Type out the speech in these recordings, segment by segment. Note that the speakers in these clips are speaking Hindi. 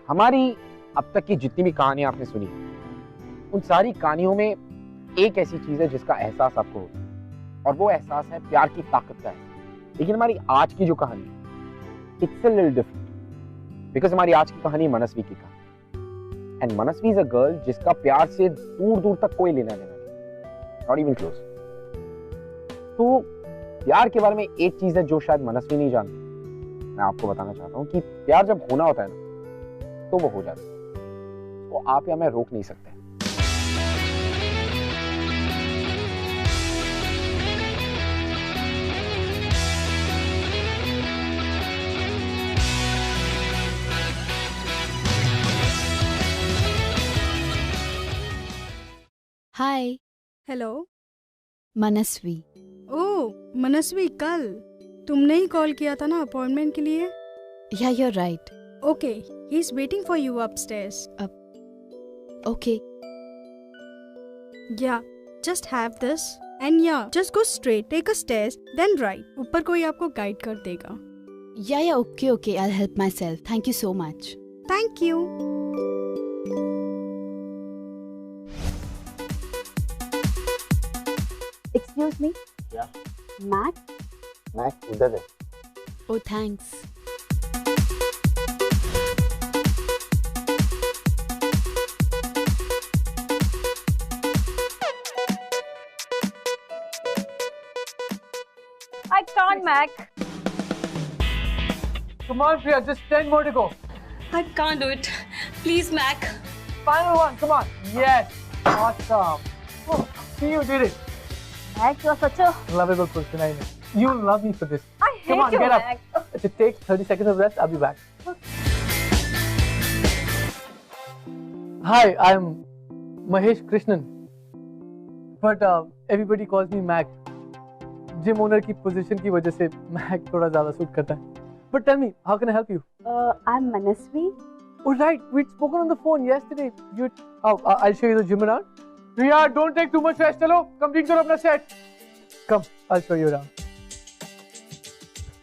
हमारी अब तक की जितनी भी कहानियां आपने सुनी, उन सारी कहानियों में एक ऐसी चीज है जिसका एहसास आपको होता है, और वो एहसास है प्यार की ताकत का है। लेकिन हमारी आज की जो कहानी, it's a little different, because हमारी आज की कहानी मनस्वी की कहानी। And Manasvi is a girl जिसका प्यार से दूर दूर तक कोई लेना देना नहीं, नॉट इवन क्लोज। तो प्यार के बारे में एक चीज है जो शायद मनस्वी नहीं जानती, मैं आपको बताना चाहता हूँ कि प्यार जब होना होता है ना, तो वो हो जाता है, वो आप या मैं रोक नहीं सकते। हाय। हेलो। मनस्वी। ओह मनस्वी, कल तुमने ही कॉल किया था ना अपॉइंटमेंट के लिए? Yeah you are right. Okay, he is waiting for you upstairs. Okay. Yeah just have this and yeah just go straight, take a stairs then right. ऊपर कोई आपको गाइड कर देगा। Yeah okay I will help myself. Thank you so much. Thank you. Excuse me. क्या? मैक उधर है। Oh thanks. I can't, Mac. Come on, Priya, just 10 more to go. I can't do it. Please, Mac. Final one, come on. Yes, awesome. Oh, see, you did it. Mac, you're such a... Lovable person, I know. You'll love me for this. I hate Come on, you, get up. Mac. Just take 30 seconds of rest, I'll be back. Hi, I'm Mahesh Krishnan. But everybody calls me Mac. Gym owner की पोजीशन की वजह से मैक थोड़ा ज्यादा सूट करता है. But tell me, how can I help you? I'm Manasvi. Oh right, we'd spoken on the phone yesterday. I'll show you the gym around. Priya, don't take too much rest. चलो, complete करो अपना set. Come, I'll show you around.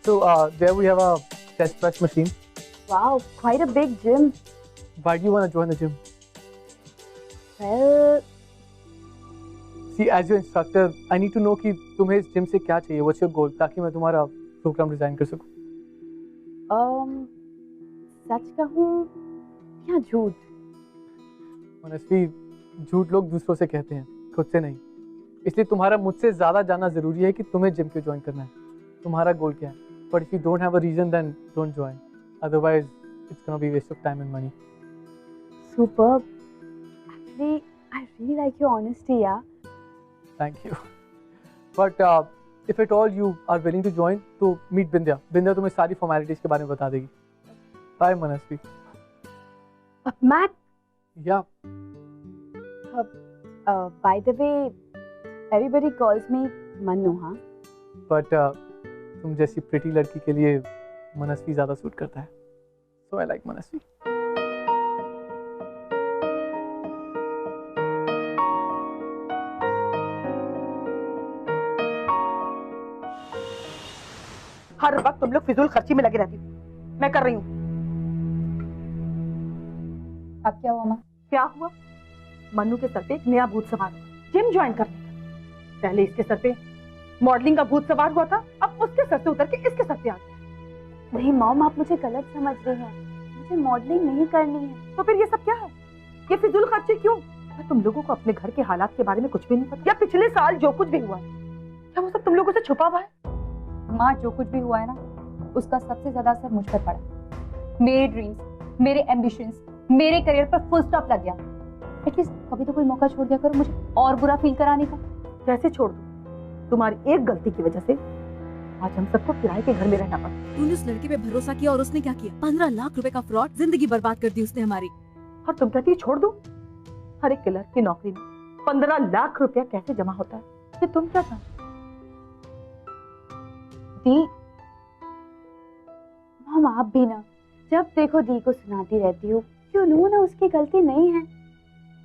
So there we have a chest press machine. Wow, quite a big gym. Why do you want to join the gym? Well, See, as your instructor, I need to know कि तुम्हें इस जिम से क्या चाहिए. What's your goal? ताकि मैं तुम्हारा प्रोग्राम डिजाइन कर सकूं. सच कहूँ या झूठ? मनस्वी, झूठ लोग दूसरों से कहते हैं, खुद से नहीं. इसलिए तुम्हारा मुझसे ज्यादा जानना जरूरी है कि तुम्हें जिम क्यों ज्वाइन करना है. तुम्हारा गोल क्या है? But if you don't have a reason, then don't join. Otherwise, it's gonna be waste of time and money. Superb. Actually, I really like your honesty, yeah. Thank you. But if at all you are willing to join, तो meet Bindya. Bindya तुम्हें सारी formalities के बारे में बता देगी. Bye, Manasvi. Mac. Yeah. By the way, everybody calls me Manu, हाँ? But तुम जैसी pretty लड़की के लिए मनस्वी ज़्यादा सूट करता है. So I like Manasvi. हर वक्त तुम लोग फिजूल खर्ची में लगे रहती हो. मैं कर रही हूँ. अब क्या हुआ माँ? क्या हुआ? मन्नू के सर पे एक नया भूत सवार हुआ, जिम ज्वाइन करने का. पहले इसके सर पे मॉडलिंग का भूत सवार हुआ था, अब उसके सर से उतर के इसके सर पे आ गया. नहीं मॉम, आप मुझे गलत समझ रही हैं. मुझे मॉडलिंग नहीं करनी है. तो फिर ये सब क्या है? ये फिजूल खर्ची क्यों? क्या तुम लोगों को अपने घर के हालात के बारे में कुछ भी नहीं पता? या पिछले साल जो कुछ भी हुआ है, क्या वो सब तुम लोगों से छुपा हुआ है? माँ, जो कुछ भी हुआ है ना, उसका सबसे ज्यादा असर मुझ पर पड़ा. मेरे ड्रीम्स, मेरे एम्बिशंस, मेरे करियर पर फुल स्टॉप लग गया. एटलीस्ट कभी तो कोई मौका छोड़ दिया करो मुझे और बुरा फील कराने का. कैसे छोड़ दूं? तुम्हारी एक गलती की वजह से आज हम सबको किराए के घर में रहना पड़ा. तूने उस लड़के पे भरोसा किया और उसने क्या किया? 15 लाख रुपए का फ्रॉड, जिंदगी बर्बाद कर दी उसने हमारी. और तुम कहती छोड़ दो? हर एक क्लर्क की नौकरी में 15 लाख रुपया कैसे जमा होता है, ये तुम क्या जानते? दी, मॉम आप भी ना जब देखो दी को सुनाती रहती हो. यू नो ना उसकी गलती नहीं है.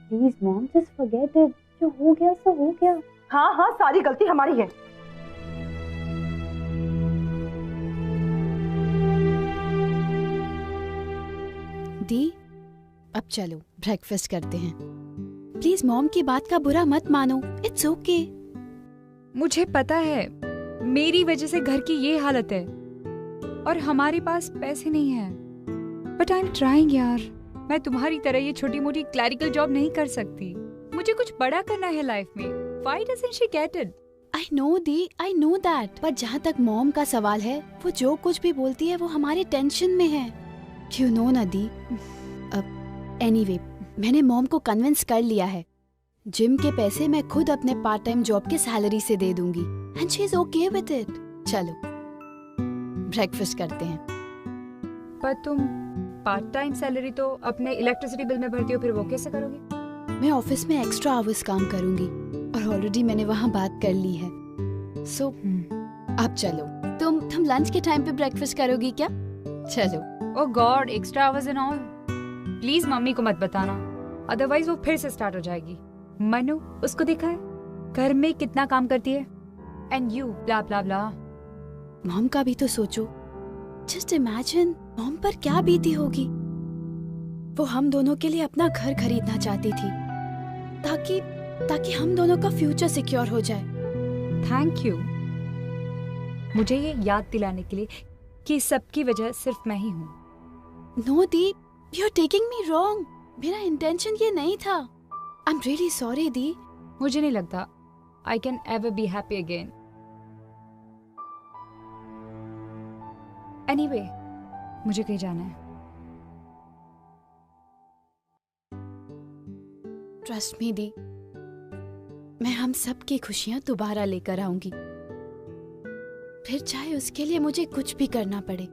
Please mom, just forget it. जो हो गया सो हो गया. हाँ हाँ, सारी गलती हमारी है. दी, अब चलो ब्रेकफास्ट करते हैं। प्लीज मॉम की बात का बुरा मत मानो, इट्स ओके। मुझे पता है मेरी वजह से घर की ये हालत है और हमारे पास पैसे नहीं है, बट आई एम ट्राइंग यार। मैं तुम्हारी तरह ये छोटी मोटी क्लरिकल जॉब नहीं कर सकती, मुझे कुछ बड़ा करना है लाइफ में। Why doesn't she get it? I know the, I know that, पर जहाँ तक मॉम का सवाल है, वो जो कुछ भी बोलती है वो हमारे टेंशन में है। यू नो ना दी। एनीवे, मैंने मॉम को कन्विंस कर लिया है। जिम के पैसे मैं खुद अपने पार्ट टाइम जॉब के सैलरी से दे दूंगी and she is okay with it. चलो ब्रेकफास्ट करते हैं। पर तुम पार्ट टाइम सैलरी तो अपने इलेक्ट्रिसिटी बिल में भरती हो, फिर वो कैसे करोगे? मैं ऑफिस में एक्स्ट्रा आवर्स काम करूंगी और ऑलरेडी मैंने वहाँ बात कर ली है। सो अब चलो, तुम लंच के टाइम पे ब्रेकफास्ट करोगी क्या? चलो। Oh god, extra hours and all. Please mummy को मत बताना, अदरवाइज वो फिर से स्टार्ट हो जाएगी। मनु, उसको देखा है घर में कितना काम करती है, and you blah blah blah. Mom का भी तो सोचो। जस्ट इमेजिन मॉम पर क्या बीती होगी। वो हम दोनों के लिए अपना घर खरीदना चाहती थी ताकि हम दोनों का फ्यूचर सिक्योर हो जाए। थैंक यू मुझे ये याद दिलाने के लिए कि सबकी वजह सिर्फ मैं ही हूँ। नो दी, you are taking me wrong. मेरा इंटेंशन ये नहीं था। आई एम रियली सॉरी दी। मुझे नहीं लगता I can ever be happy again. Anyway, मुझे कहीं जाना है। ट्रस्ट मी दी, मैं हम सब की खुशियां दोबारा लेकर आऊंगी, फिर चाहे उसके लिए मुझे कुछ भी करना पड़े।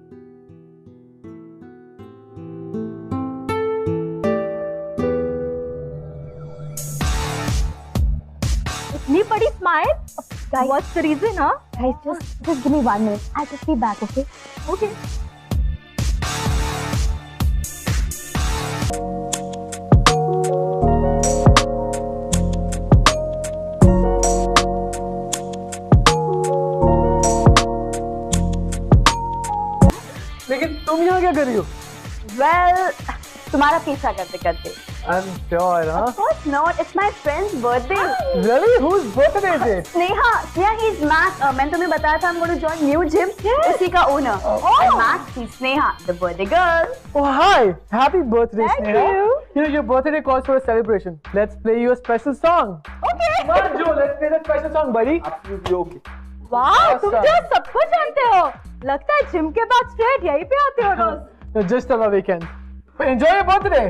इतनी बड़ी स्माइल, व्हाट्स द रीजन? हाँ Guys, just give me 1 minute. I'll just be back, okay? Okay. लेकिन तुम यहाँ क्या कर रही हो? Well, तुम्हारा पीछा करते करते। I'm sure, huh? Of course not. It's my friend's birthday. Really? Whose birthday is it? Sneha, he's Matt. मैंने तुम्हें बताया था I'm going to join new gym. उसी का owner. And Matt, he's Sneha, the birthday girl. Oh, hi! Happy birthday, Thank Sneha. you. You know, your birthday calls for a celebration. Let's play you a special song. Okay. Come on, Joe, let's play that special song, buddy. Absolutely okay. वाह, तुम तो सब कुछ जानते हो। लगता है जिम के बाद स्ट्रेट यहीं पे आते हो रोज। Just on a weekend. Enjoy your birthday.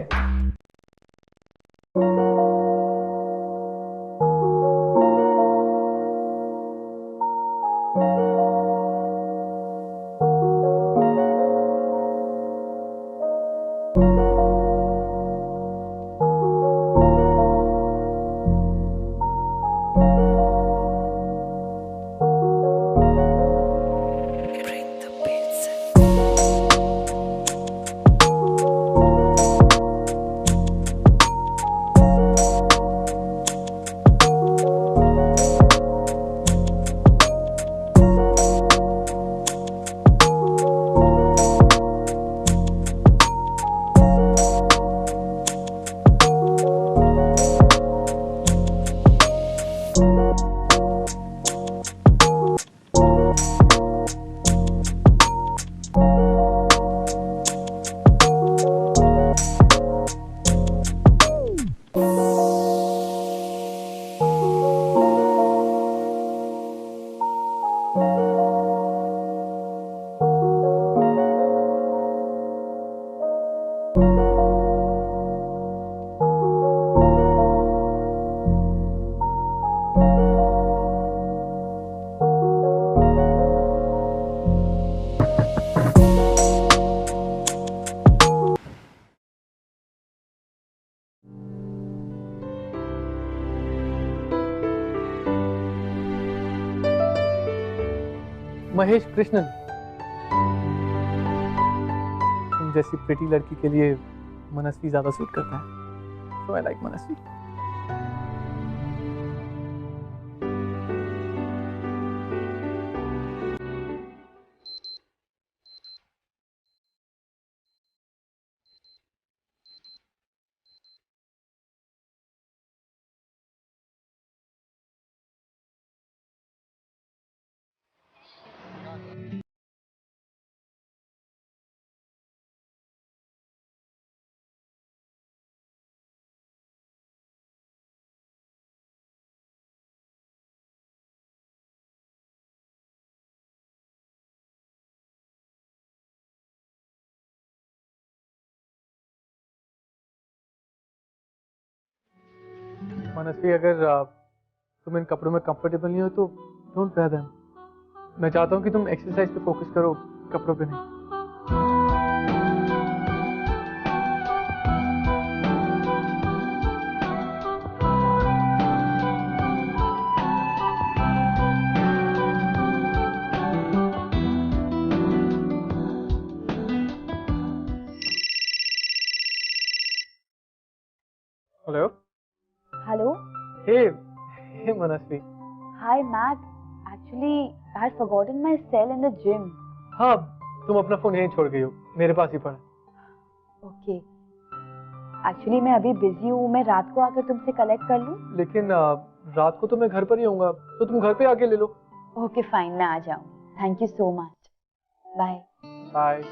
Mahesh Krishnan, तुम जैसी प्रिटी लड़की के लिए मनस्वी ज्यादा सूट करता है। So I like मनस्वी। मनस्वी, अगर तुम इन कपड़ों में कंफर्टेबल नहीं हो तो डोंट वेयर देम। मैं चाहता हूँ कि तुम एक्सरसाइज पे फोकस करो, कपड़ों पे नहीं। Hello. Hello. Hey Manasvi. Hi Mac, actually I had forgotten my cell in the gym. हाँ, तुम अपना फोन यहीं छोड़ गई हो, मेरे पास ही पड़ा। ओके, एक्चुअली मैं अभी बिजी हूँ, मैं रात को आकर तुमसे कलेक्ट कर लूँ? लेकिन रात को तो मैं घर पर ही होऊंगा, तो तुम घर पे आके ले लो। ओके फाइन, मैं आ जाऊँ। Thank you so much. Bye bye.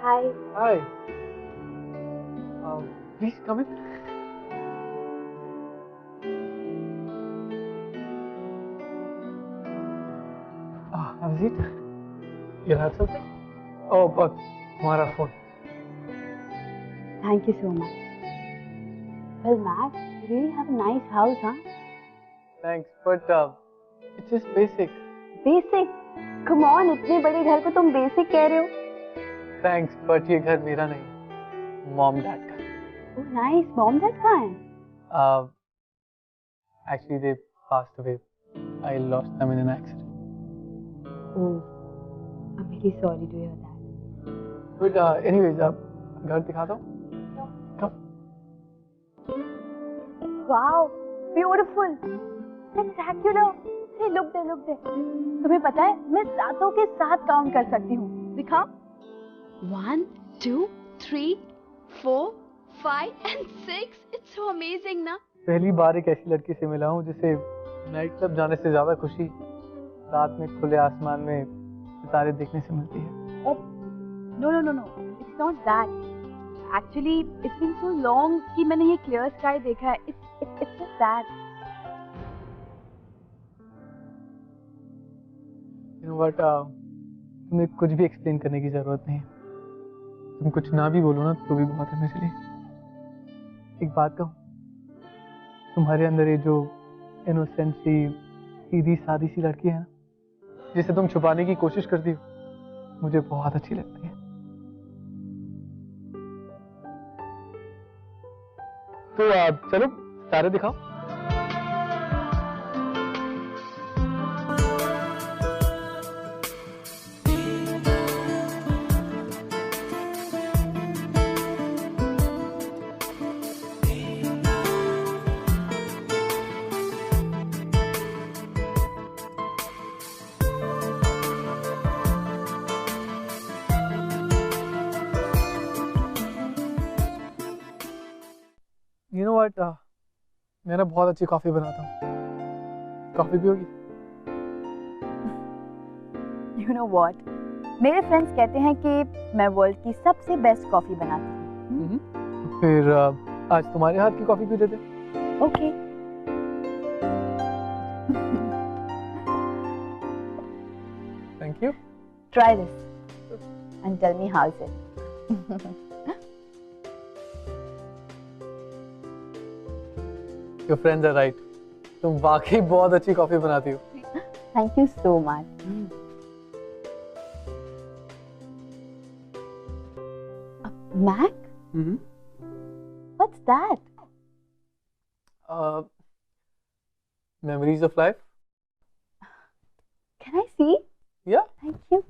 Hi. Hi. Please come in. Have a seat. You have something? Oh, but तुम्हारा phone. Thank you so much. Well, Mac, you really have a nice house, huh? Thanks, but it's just basic. Basic? Come on, इतने बड़े घर को तुम basic कह रहे हो? Thanks, but ये घर मेरा नहीं, mom dad का। Oh, nice. Mom, dad कहाँ हैं? Actually, they passed away. I lost them in an accident. Oh, I'm really sorry to hear that. But anyways, घर दिखाता हूँ। Come. Wow, beautiful. Spectacular. Hey, look there, look there. तुम्हें पता है, मैं सातों के साथ काउंट कर सकती हूँ। दिखाओ। 1, 2, 3, 4, 5 and 6. It's so amazing ना? पहली बार एक ऐसी लड़की से मिला हूँ जिसे नाइट क्लब जाने से ज्यादा खुशी रात में खुले आसमान में सितारे देखने से मिलती है। Oh, no. It's not that. Actually, it's been so long कि मैंने ये clear sky देखा है. It's just that. You know what? तुम्हें कुछ भी एक्सप्लेन करने की जरूरत नहीं है। तुम कुछ ना भी बोलो ना तो भी बहुत है मेरे लिए। एक बात कहूँ, तुम्हारे अंदर ये जो इनोसेंट सी सीधी सादी सी लड़की है ना, जिसे तुम छुपाने की कोशिश करती हो, मुझे बहुत अच्छी लगती है। तो चलो तारे दिखाओ। You know what? मैं ना बहुत अच्छी कॉफी बनाता हूँ। कॉफी पियोगी? You know what? मेरे फ्रेंड्स कहते हैं कि मैं वर्ल्ड की सबसे बेस्ट कॉफी बनाती हूँ। फिर आज तुम्हारे हाथ की कॉफी पी लेते हैं। Okay. Thank you. Try this and tell me how's it. Your friends are right. तुम वाकई बहुत अच्छी कॉफी बनाती हो। Thank you so much. Mac? Mm-hmm. What's that? Memories of life. Can I see? Yeah. Thank you.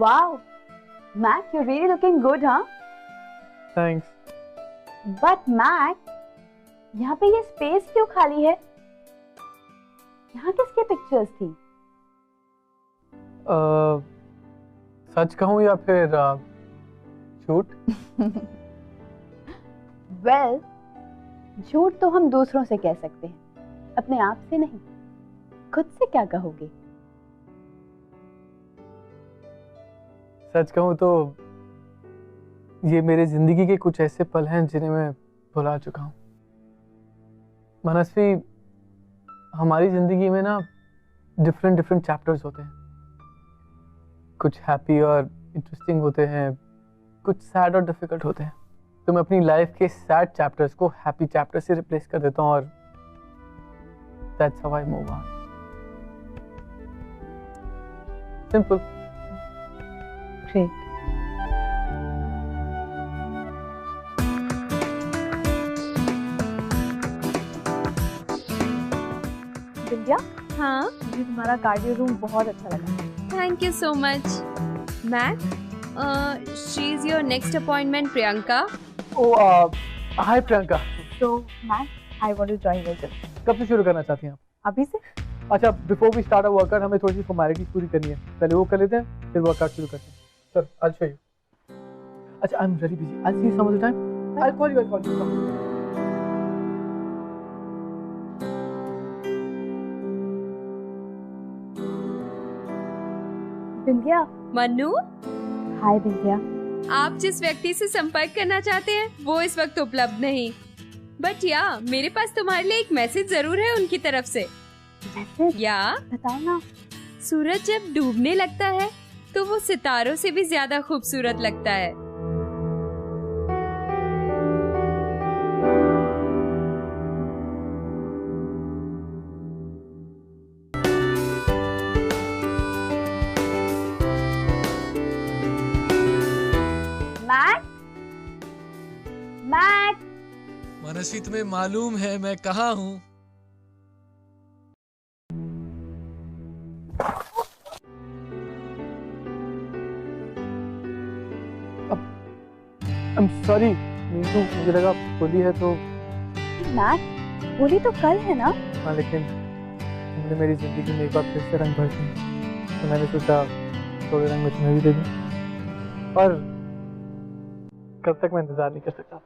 Wow, Mac, you're really looking good, huh? Thanks. But Mac, यहाँ पे ये स्पेस क्यों खाली है? यहाँ किसके पिक्चर्स थी? सच कहूँ या फिर झूठ? वेल, झूठ तो हम दूसरों से कह सकते हैं, अपने आप से नहीं। खुद से क्या कहोगे? सच कहूं तो ये मेरे जिंदगी के कुछ ऐसे पल हैं जिन्हें मैं भुला चुका हूं। मनस्वी, हमारी जिंदगी में ना डिफरेंट चैप्टर्स होते हैं। कुछ हैप्पी और इंटरेस्टिंग होते हैं, कुछ सैड और डिफिकल्ट होते हैं। तो मैं अपनी लाइफ के सैड चैप्टर्स को हैप्पी चैप्टर से रिप्लेस कर देता हूं और that's how I move on. Simple. Great. Vindhya, हाँ, मुझे तुम्हारा कार्डियो रूम बहुत अच्छा लगा। Thank you so much. Mac, she is your next appointment Priyanka. Hi Priyanka. So, Mac, I want to join your gym. कब से शुरू करना चाहती हैं आप? अभी से? अच्छा, before we start our workout हमें थोड़ी सी फॉर्मेलिटीज पूरी करनी है। पहले वो कर लेते हैं, फिर वर्कआउट शुरू करते हैं। Sir, I show you. अच्छा, I am very busy. I see you some other time. I call you. Vindhya. Mannu, hi Vindhya. आप जिस व्यक्ति से संपर्क करना चाहते हैं वो इस वक्त उपलब्ध नहीं, बट या मेरे पास तुम्हारे लिए एक मैसेज जरूर है उनकी तरफ से। मैसेज? या बताओ ना। सूरज जब डूबने लगता है तो वो सितारों से भी ज्यादा खूबसूरत लगता है। मनस्वी, तुम्हें मालूम है मैं कहाँ हूँ? I'm sorry, नीतू, मुझे लगा होली है तो। मैक, होली तो कल है ना? हाँ, लेकिन तुमने मेरी जिंदगी में एक बार फिर से रंग भर दिए, तो मैंने सोचा थोड़े रंग में तुम्हें भी दे दूं। और कब तक मैं इंतजार नहीं कर सकता।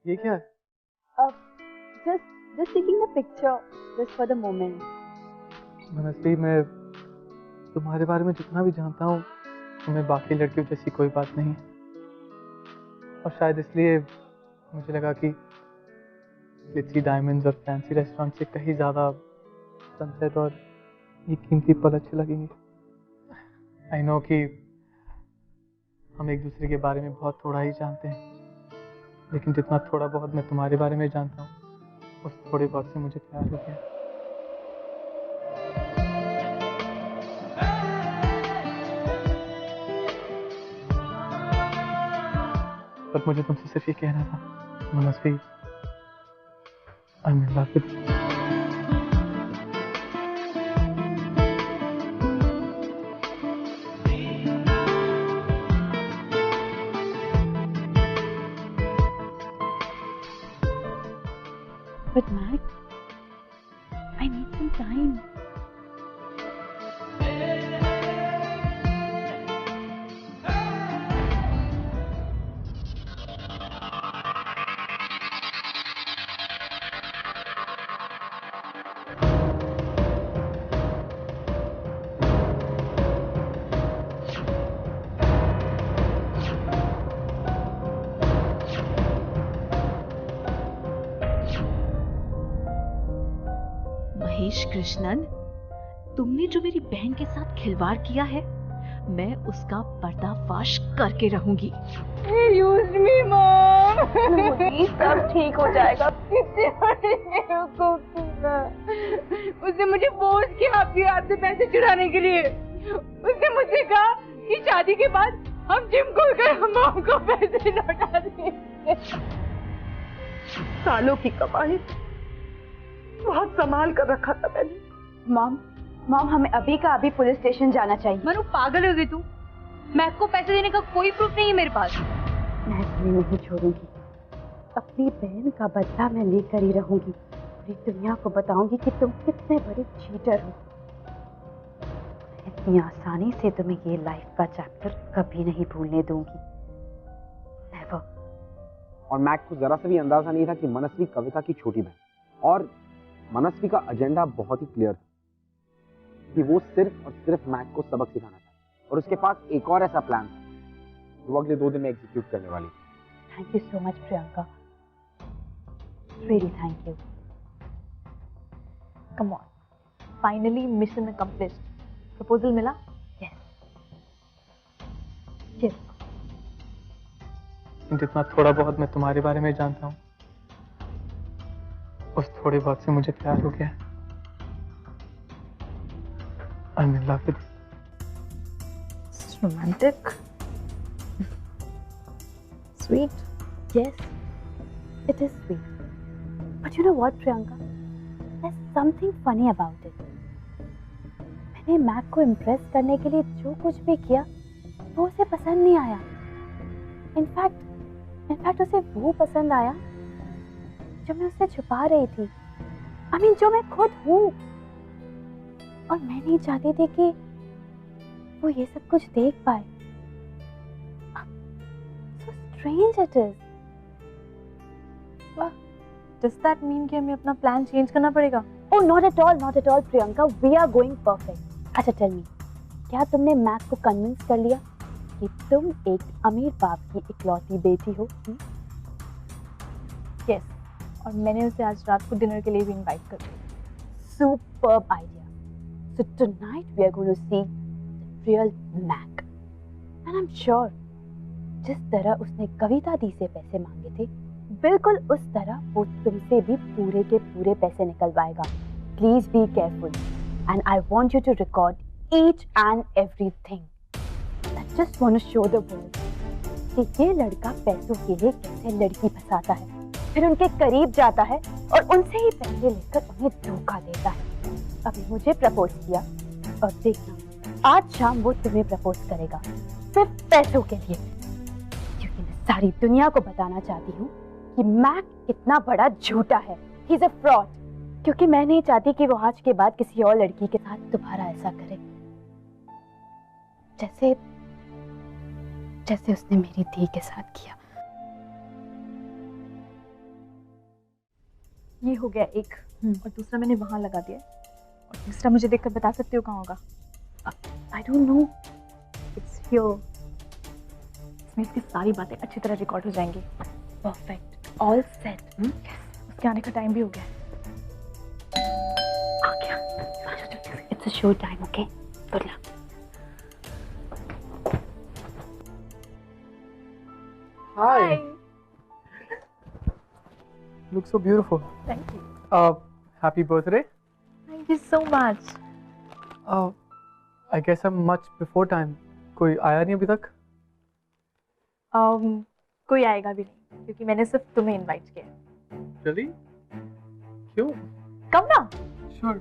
ये क्या है? Just taking a picture, just for the moment. मनस्वी, मैं तुम्हारे बारे में जितना भी जानता हूँ, तुम्हें बाकी लड़कियों जैसी कोई बात नहीं है। और शायद इसलिए मुझे लगा कि ग्लिटरी डायमंड्स और फैंसी रेस्टोरेंट से कहीं ज़्यादा सनसेट और ये कीमती पल अच्छे लगेंगे। आई नो कि हम एक दूसरे के बारे में बहुत थोड़ा ही जानते हैं, लेकिन जितना थोड़ा बहुत मैं तुम्हारे बारे में जानता हूँ, उस थोड़े बहुत से मुझे प्यार हो गया। पर मुझे तुमसे सिर्फ ये कहना था, Manasvi, I am in love with you. But Mac, I need some time. Mahesh Krishnan, तुमने जो मेरी बहन के साथ खिलवाड़ किया है, मैं उसका पर्दाफाश करके रहूंगी। He used me, Mom. सब ठीक हो जाएगा। उसने मुझे फोर्स किया आपके हाथ से पैसे चुराने के लिए। उसने मुझसे कहा कि शादी के बाद हम जिम खोलकर हम मॉम को पैसे लौटा देंगे। सालों की कमाई बहुत संभाल कर रखा था मैंने। मॉम हमें अभी का अभी पुलिस स्टेशन जाना चाहिए। मनु पागल हो गई तू? मैक को पैसे देने का कोई प्रूफ नहीं है मेरे पास। मैं तुम्हें नहीं छोड़ूंगी। अपनी बहन का बदला मैं लेकर ही रहूंगी। पूरी दुनिया को बताऊंगी कि तुम कितने बड़े चीटर हो। इतनी आसानी से तुम्हें ये लाइफ का चैप्टर कभी नहीं भूलने दूंगी। Never। और मैक को जरा सा भी अंदाजा नहीं था कि मनस्वी कविता की छोटी बहन, और मनस्वी का एजेंडा बहुत ही क्लियर था कि वो सिर्फ और सिर्फ मैक को सबक सिखाना था, और उसके पास एक और ऐसा प्लान था जो अगले 2 दिन में एग्जीक्यूट करने वाली थी। Thank you so much Priyanka, really thank you. Come on, finally mission accomplished. Proposal मिला? यस। जितना थोड़ा बहुत मैं तुम्हारे बारे में जानता हूँ, उस थोड़े बहुत से मुझे प्यार हो गया। I'm in love with you. It's romantic. Sweet. Yes, it is sweet. But you know what, Priyanka? There's something funny about it. मैंने मैक को इम्प्रेस करने के लिए जो कुछ भी किया, वो उसे पसंद नहीं आया। इनफैक्ट उसे वो पसंद आया जो मैं उससे छुपा रही थी। I mean, जो मैं खुद हूँ। और मैं नहीं चाहती थी कि वो ये सब कुछ देख पाए। So strange it is. Does that mean कि हमें अपना प्लान चेंज करना पड़ेगा? Oh, not at all, Priyanka. We are going perfect. अच्छा tell me, क्या तुमने मैक को कन्विंस कर लिया कि तुम एक अमीर बाप की इकलौती बेटी हो? Yes. और मैंने उसे आज रात को डिनर के लिए भी इनवाइट कर दिया। Superb idea. So tonight we are going to see the real Mac. And I'm sure जिस तरह उसने कविता दी से पैसे मांगे थे, बिल्कुल उस तरह वो तुमसे भी पूरे के पूरे पैसे निकलवाएगा। Please be careful. And I want you to record each and everything. I just want to show the world कि ये लड़का पैसों के लिए कैसे लड़की फंसाता है, फिर उनके करीब जाता है और उनसे ही पैसे लेकर उन्हें धोखा देता है। अभी मुझे प्रपोज किया और देखना आज शाम वो तुम्हें प्रपोज करेगा, सिर्फ पैसों के लिए। क्योंकि मैं सारी दुनिया को बताना चाहती हूँ कि मैक कितना बड़ा झूठा है। He is a fraud. क्योंकि मैं नहीं चाहती कि वो आज के बाद किसी और लड़की के साथ दोबारा ऐसा करे, जैसे उसने मेरी धी के साथ किया। ये हो गया एक, और दूसरा मैंने वहां लगा दिया, और तीसरा मुझे देखकर बता सकते हो कहाँ होगा? I don't know. It's here. इसमें इसकी सारी बातें अच्छी तरह रिकॉर्ड हो जाएंगी। Perfect. All set. उसके आने का टाइम भी हो गया। आ गया। It's a show time, okay? Good luck. Hi. Look so beautiful. Thank you. Happy birthday. Thank you so much. I guess I'm much before time. कोई आया नहीं अभी तक? कोई आएगा भी नहीं, क्योंकि मैंने सिर्फ तुम्हें इनवाइट किया। Really? क्यों? कम ना? Sure.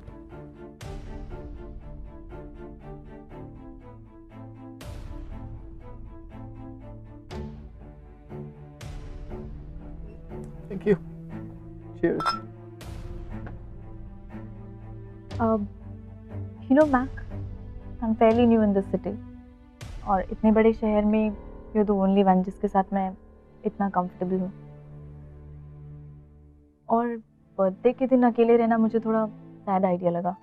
Thank you. Cheers. You know, Mac, I'm fairly new in this city. और इतने बड़े शहर में you're the only one जिसके साथ मैं इतना comfortable हूँ। और बर्थडे के दिन अकेले रहना मुझे थोड़ा sad idea लगा।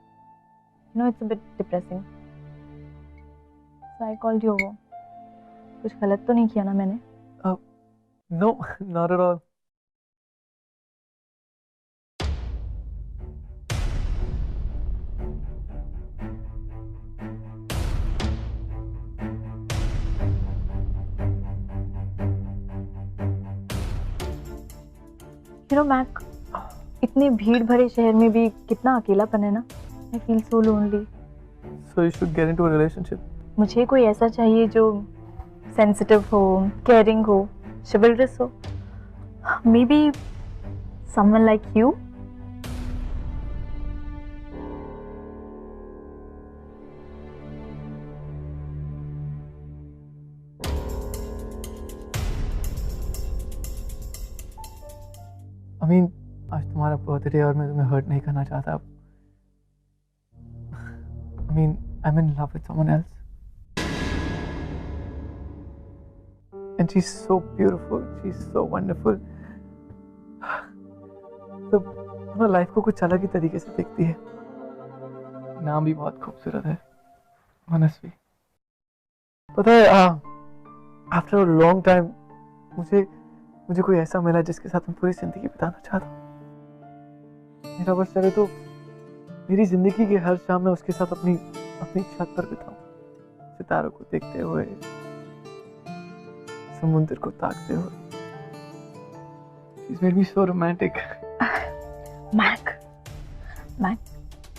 You know, it's a bit depressing. So I called you over. कुछ गलत तो नहीं किया ना मैंने? No, not at all. You know Mac, इतने भीड़ भरे शहर में भी कितना अकेलापन है ना. I feel so lonely. So you should get into a relationship. मुझे कोई ऐसा चाहिए जो सेंसिटिव हो, केयरिंग हो, chivalrous हो. May be someone like you. I mean, आज तुम्हारा बर्थडे और मैं तुम्हें हर्ट नहीं करना चाहता. I mean, I'm in love with someone else. And she's so beautiful. She's so wonderful. तो अपना लाइफ को कुछ अलग ही तरीके से देखती है. नाम भी बहुत खूबसूरत है, मनस्वी. पता है, आफ्टर अ लॉन्ग टाइम मुझे कोई ऐसा मिला जिसके साथ मैं पूरी जिंदगी बिताना चाहता हूँ. मेरा बस चले तो मेरी जिंदगी के हर शाम में उसके साथ अपनी छत पर बिताऊं, सितारों को देखते हुए, समुद्र को ताकते हुए. She's made me so romantic. Mac, I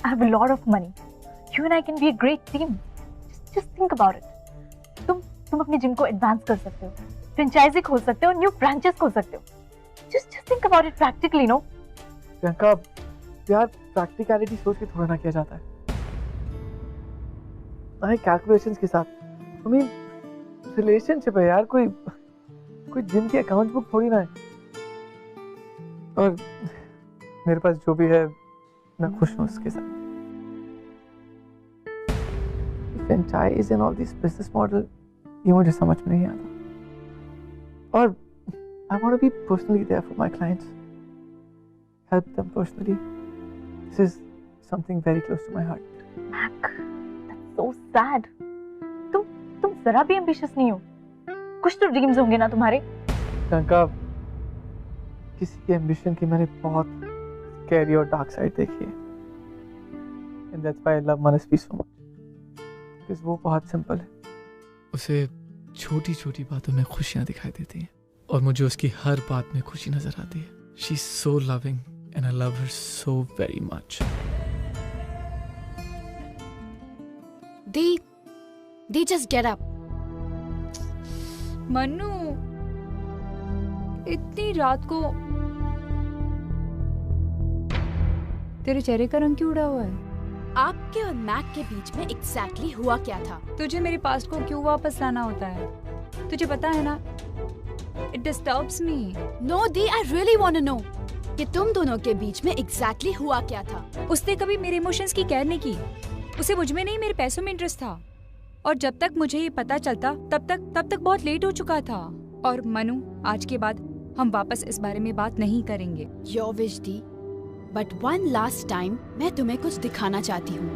have a lot of money. You and I can be a great team. Just think about it. तुम अपने जिम को एडवांस कर सकते हो, फ्रेंचाइजी खोल सकते हो, न्यू ब्रांचेस खोल सकते हो. Just think about it practically, no? Priyanka, यार प्रैक्टिकलिटी सोच के थोड़ा ना किया जाता है. ना कैलकुलेशंस के साथ. I mean, रिलेशनशिप है यार, कोई जिम की अकाउंट बुक थोड़ी ना है. और मेरे पास जो भी है मैं खुश हूँ उसके साथ. Franchise and all this business model ये मुझे समझ में नहीं आता. और I want to be personally there for my clients. Help them personally. This is something very close to my heart. Mac, that's so sad. तुम जरा भी एम्बिशियस नहीं हो. कुछ तो ड्रीम्स होंगे ना तुम्हारे. प्रियंका, किसी के एम्बिशन की मैंने बहुत स्कैरी और डार्क साइड देखी है. And that's why I love Manasvi so much. Because वो बहुत सिंपल है. उसे छोटी छोटी बातों में खुशियाँ दिखाई देती हैं और मुझे उसकी हर बात में खुशी नजर आती है. She's so loving and I love her so very much. They just get up. Mannu, इतनी रात को तेरे चेहरे का रंग क्यों उड़ा हुआ है? आपके और मैक के बीच में एग्जैक्टली हुआ क्या था? तुझे मेरे पास्ट को क्यों वापस लाना होता है? तुझे पता है ना, it disturbs me. No, Dee, I really want to know कि तुम दोनों के बीच में एग्जैक्टली हुआ क्या था? उसने कभी मेरे इमोशंस की केयर नहीं की. उसे मुझ में नहीं, मेरे पैसों में इंटरेस्ट था. और जब तक मुझे ये पता चलता तब तक बहुत लेट हो चुका था. और मनु, आज के बाद हम वापस इस बारे में बात नहीं करेंगे. Your wish, Dee. But one last time, मैं तुम्हें कुछ दिखाना चाहती हूँ.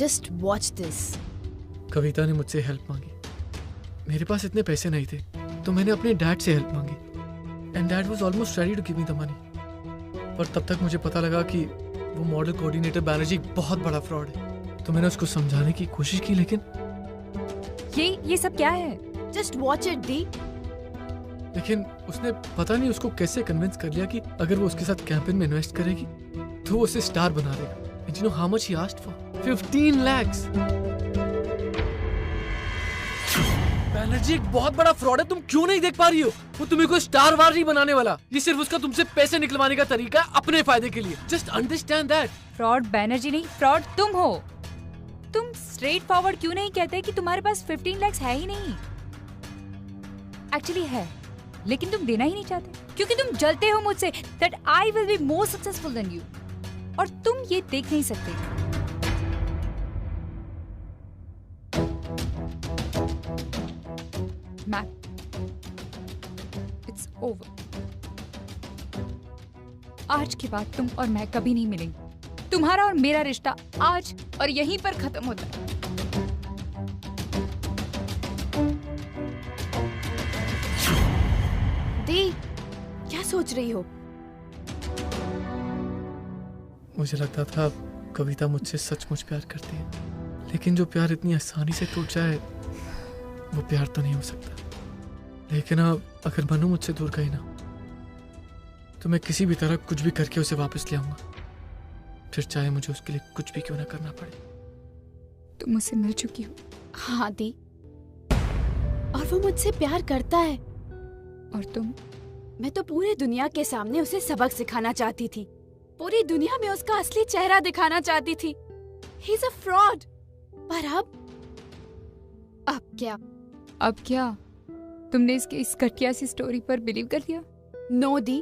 Just watch this. कविता ने मुझसे हेल्प मांगी. मेरे पास इतने पैसे नहीं थे तो मैंने अपने डैड से हेल्प मांगी. And dad was almost ready to give me the money. पर तब तक मुझे पता लगा कि वो मॉडल कोऑर्डिनेटर बैनर्जी बहुत बड़ा फ्रॉड है. तो मैंने उसको समझाने की कोशिश की, लेकिन ये सब क्या है? Just watch it, Dee. लेकिन उसने पता नहीं उसको कैसे कन्विंस कर लिया कि अगर वो उसके साथ कैंपेन में इन्वेस्ट करेगी तो वो उसे स्टार बना देगा. And you know how much he asked for? 15 lakhs. Banerjee एक बहुत बड़ा फ्रॉड है. तुम क्यों नहीं देख पा रही हो? वो तुम्हें कोई स्टार वार नहीं बनाने वाला. ये सिर्फ उसका तुमसे पैसे निकलवाने का तरीका है अपने फायदे के लिए. Just understand that. Fraud Banerjee नहीं, फ्रॉड तुम हो. तुम स्ट्रेट फॉरवर्ड क्यों नहीं कहते कि तुम्हारे पास 15 lakhs है ही नहीं? एक्चुअली है, लेकिन तुम देना ही नहीं चाहते क्योंकि तुम जलते हो मुझसे that I will be more successful than you. और तुम ये देख नहीं सकते. Mac, it's over. आज के बाद तुम और मैं कभी नहीं मिलेंगे. तुम्हारा और मेरा रिश्ता आज और यहीं पर खत्म होता है. दी, क्या सोच रही हो? मुझे लगता था कविता मुझसे सचमुच प्यार करती है, लेकिन जो प्यार इतनी आसानी से टूट जाए वो प्यार तो नहीं हो सकता. लेकिन अब अगर मनु मुझसे दूर गई ना, तो मैं किसी भी तरह कुछ भी करके उसे वापस ले आऊंगा, फिर चाहे मुझे उसके लिए कुछ भी क्यों ना करना पड़े। तुम मुझसे मिल चुकी हो। हाँ दी, और वो मुझसे प्यार करता है। और तुम? मैं तो पूरी दुनिया के सामने उसे सबक सिखाना चाहती थी, पूरी दुनिया में उसका असली चेहरा दिखाना चाहती थी। He is a fraud। पर अब क्या? अब क्या? तुमने इसके इस घटिया सी स्टोरी पर बिलीव कर लिया? नो दी,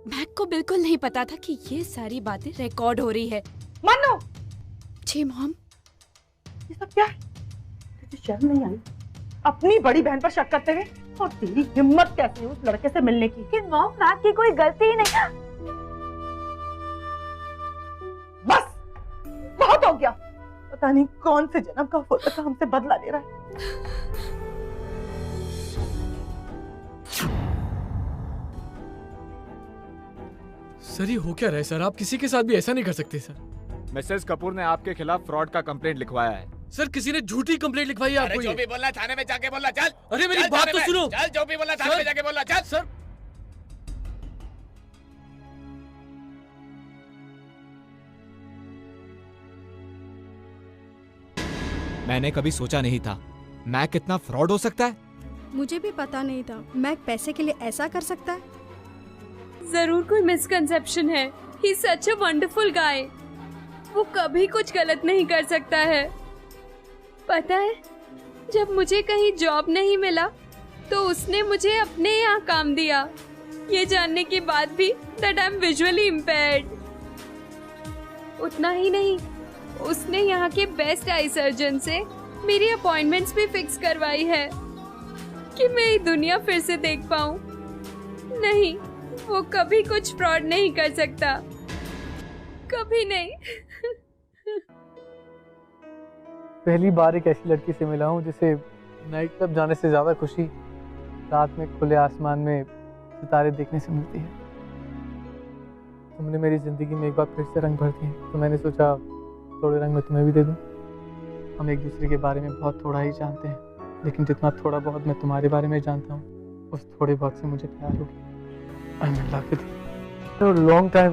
मैक को बिल्कुल नहीं पता था कि ये सारी बातें रिकॉर्ड हो रही है। मनु! जी मॉम। ये सब क्या है? तुझे शर्म नहीं आई अपनी बड़ी बहन पर शक करते हुए? और तेरी हिम्मत कैसे उस लड़के से मिलने की? कि मॉम, मैक की कोई गलती ही नहीं। बस बहुत हो गया। पता नहीं कौन से जन्म का होता था हमसे बदला ले रहा है। सर ये हो क्या रहा है सर? आप किसी के साथ भी ऐसा नहीं कर सकते सर। मिसेस कपूर ने आपके खिलाफ फ्रॉड का कंप्लेंट लिखवाया है। सर किसी ने झूठी कंप्लेंट लिखवाई है आपको? जो भी बोलना थाने में जाके बोलना, चल। अरे मेरी बात तो सुनो। चल, जो भी बोलना थाने में जाके बोलना, चल। सर मैंने कभी सोचा नहीं था मैक कितना फ्रॉड हो सकता है। मुझे भी पता नहीं था मैक पैसे के लिए ऐसा कर सकता है। जरूर कोई मिसकंसेप्शन है। ही सच अ वंडरफुल गाय। वो कभी कुछ गलत नहीं कर सकता है। पता है, जब मुझे कहीं जॉब नहीं मिला तो उसने मुझे अपने यहाँ काम दिया, ये जानने के बाद भी that I am visually impaired. उतना ही नहीं, उसने यहाँ के बेस्ट आई सर्जन से मेरी अपॉइंटमेंट्स भी फिक्स करवाई है कि मैं ये दुनिया फिर से देख पाऊँ। नहीं, वो कभी कुछ फ्रॉड नहीं कर सकता, कभी नहीं। पहली बार एक ऐसी लड़की से मिला हूँ जिसे नाइट क्लब जाने से ज्यादा खुशी रात में खुले आसमान में सितारे देखने से मिलती है। तुमने मेरी जिंदगी में एक बार फिर से रंग भर दिए, तो मैंने सोचा थोड़े रंग में तुम्हें भी दे दूं। हम एक दूसरे के बारे में बहुत थोड़ा ही जानते हैं, लेकिन जितना थोड़ा बहुत मैं तुम्हारे बारे में जानता हूँ, उस थोड़े बहुत से मुझे प्यार होगी। आई am in love with you. For a long time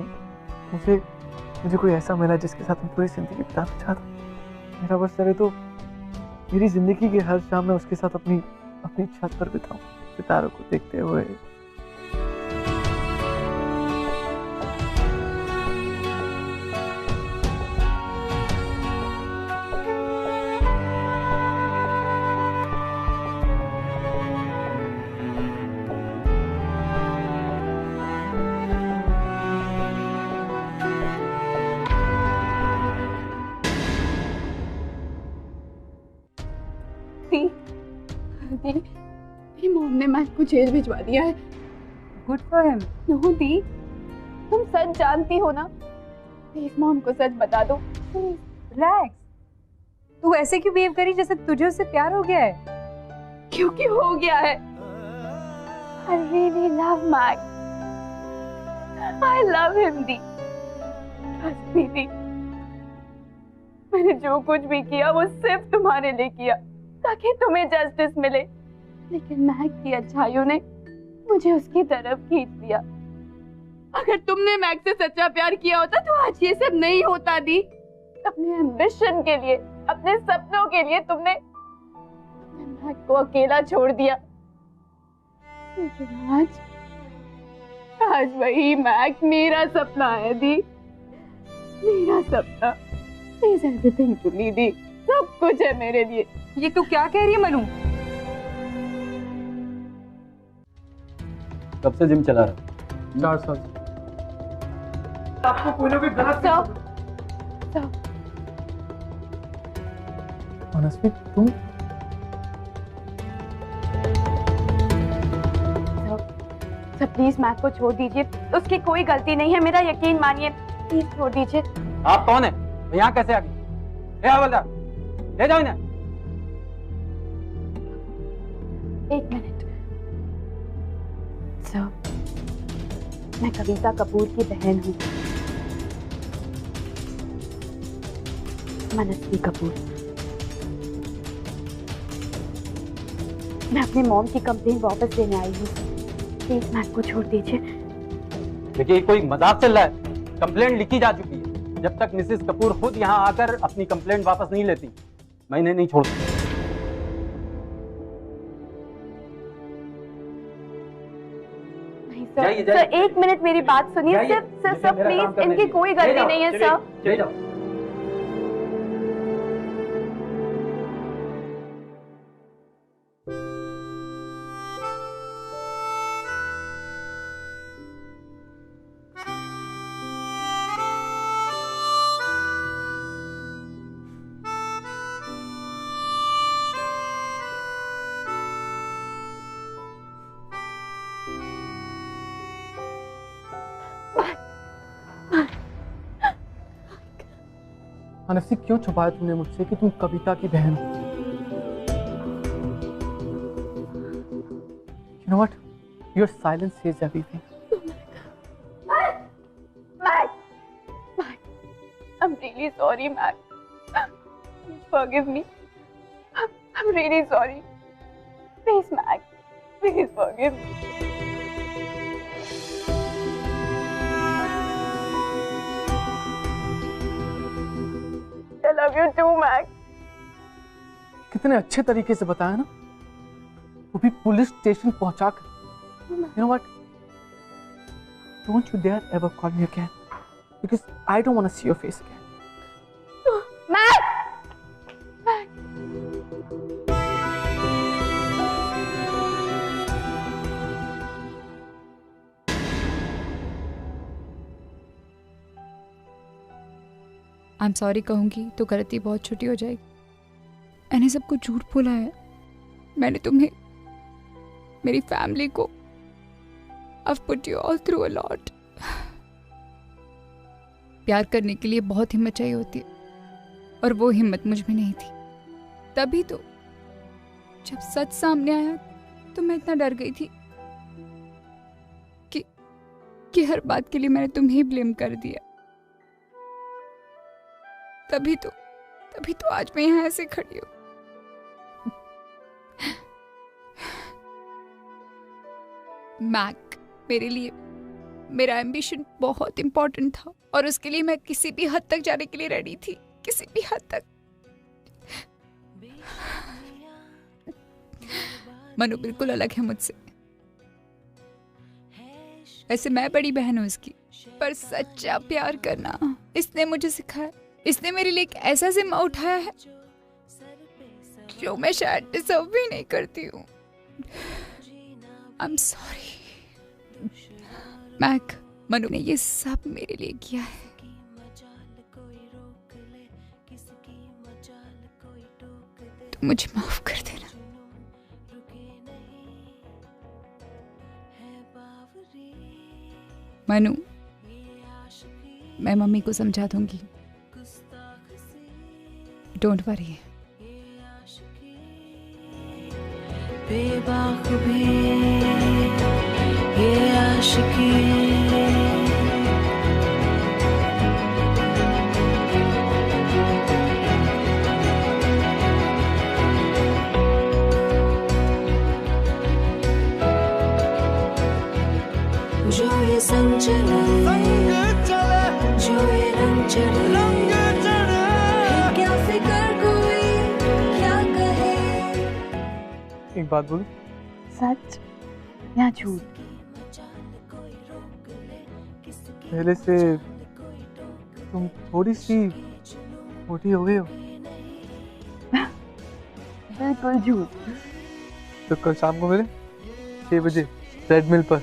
मुझे कोई ऐसा मिला जिसके साथ मैं पूरी जिंदगी बिताना चाहता। मेरा बस करे तो मेरी जिंदगी की हर शाम मैं उसके साथ अपनी छत पर बिताऊं, सितारों को देखते हुए। मेरी मॉम ने मैक को जेल भिजवा दिया है। Good for him. Know the, तुम सच जानती हो ना? प्लीज मॉम को सच बता दो। रिलैक्स। तू ऐसे क्यों बिहेव करी जैसे तुझे उससे प्यार हो गया है? क्योंकि हो गया है। I really love Mac. I love him, the. Trust me, दी। मैंने जो कुछ भी किया वो सिर्फ तुम्हारे लिए किया, ताकि तुम्हें जस्टिस मिले। लेकिन मैक की अच्छाइयों ने मुझे उसकी तरफ खींच लिया। अगर तुमने मैक से सच्चा प्यार किया होता तो आज ये सब नहीं होता दी। अपने एम्बिशन के लिए, अपने सपनों के लिए तुमने मैक को अकेला छोड़ दिया। लेकिन आज वही मैक मेरा सपना है दी, मेरा सपना। He's everything to me, दी। सब कुछ है मेरे लिए। ये तू क्या कह रही है मनु? कब से जिम चला रहा? 4 साल। आपको कोई ना कोई गलत मनस्वी, तुम सर प्लीज मैक को छोड़ दीजिए, उसकी कोई गलती नहीं है, मेरा यकीन मानिए। प्लीज छोड़ दीजिए। आप कौन है? यहाँ कैसे आ गई? ए हवलदार, ले जाओ इन्हें। एक मिनट सर, मैं कविता कपूर की बहन हूँ, मनस्वी कपूर। मैं अपने मॉम की कंप्लेंट वापस लेने आई हूँ। प्लीज मैक को छोड़ दीजिए। देखिए कोई मजाक चल रहा है। कंप्लेंट लिखी जा चुकी है। जब तक मिसेस कपूर खुद यहाँ आकर अपनी कंप्लेंट वापस नहीं लेती, मैं इन्हें नहीं छोड़ता। सर एक मिनट मेरी बात सुनिए। सर प्लीज, इनकी कोई गलती नहीं है सर। अनफसी, क्यों छुपाया तुमने मुझसे कि तुम कविता की बहन हो? You know what? Your silence says everything. Mac, I'm really sorry, Mac. Please forgive me. I'm really sorry. Please, Mac. Please forgive me. I love you too, Mac. कितने अच्छे तरीके से बताया ना, वो भी पुलिस स्टेशन पहुंचाकर। You know what? Don't you dare ever call me again, because I don't want to see your face again. Mac! I am sorry कहूँगी तो गलती बहुत छोटी हो जाएगी। मैंने सबको झूठ बोला है। मैंने तुम्हें, मेरी फैमिली को, I've put you all through a lot. प्यार करने के लिए बहुत हिम्मत चाहिए होती है और वो हिम्मत मुझ में नहीं थी। तभी तो जब सच सामने आया तो मैं इतना डर गई थी कि हर बात के लिए मैंने तुम्हें ही ब्लेम कर दिया। तभी तो आज मैं यहाँ ऐसे खड़ी हूँ। मैक मेरे लिए, मेरा एम्बिशन बहुत इंपॉर्टेंट था और उसके लिए मैं किसी भी हद तक जाने के लिए रेडी थी, किसी भी हद तक। मनु बिल्कुल अलग है मुझसे। वैसे मैं बड़ी बहन हूँ इसकी, पर सच्चा प्यार करना इसने मुझे सिखाया। इसने मेरे लिए एक ऐसा जिम्मा उठाया है जो मैं शायद डिजर्व भी नहीं करती हूँ। I am sorry Mac. Manu ने ये सब मेरे लिए किया है। तो मुझे माफ कर देना। मनु, मैं मम्मी को समझा दूंगी। Don't worry. बेबाक भी ये आशिकी, जो ये संग चले, जो ये रंग चढ़े, क्या फिक्र कोई क्या कहे। एक बात बोलूं? सच या झूठ? पहले से तुम थोड़ी सी मोटी हो गई हो। बिल्कुल झूठ। तो कल शाम को मिले 6 बजे ट्रेडमिल पर।